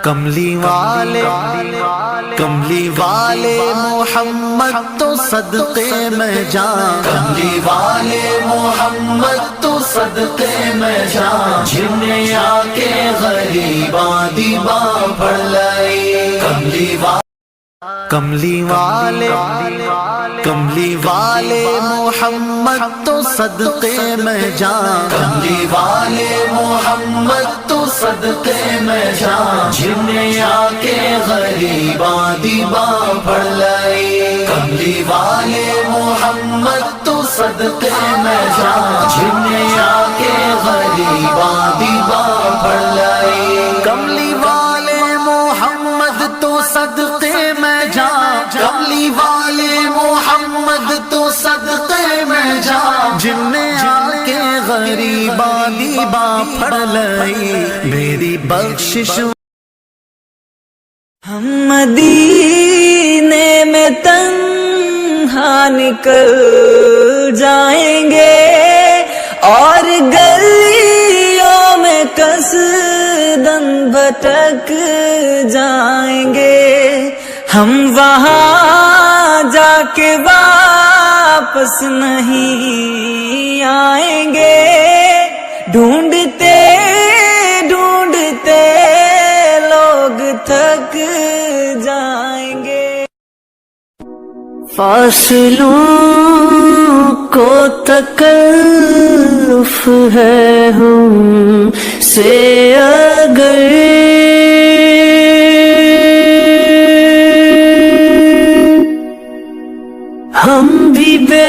کملی والے محمد تو صدقے میں جان، کملی والے محمد تو صدقے میں جان، جنہیں آ کے غریباں دیباں پڑھ لائی، کملی والے محمد تو صدقے میں جان، کملی والے محمد تو صدقے میں جان، جنہیں آ کے غریباں دیباں پڑھ لائی، کملی والے محمد تو صدقے میں جان، جنہیں آ کے غریباں دیباں پڑھ لائی، کملی والے محمد تو صدقے میں جان، کملی والے محمد تو صدقے میں جان، جن نے آ کے غریباں دیباں پڑھ لائی، میری بخشش ہم مدینے میں تنہا نکل جائیں گے اور گلیوں میں قصداً بھٹک جائیں گے، ہم وہاں جا کے واپس نہیں آئیں گے، ڈھونڈتے ڈھونڈتے لوگ تھک جائیں گے، فاصلوں کو تکلف ہے ہم سے اگر ہم بھی بے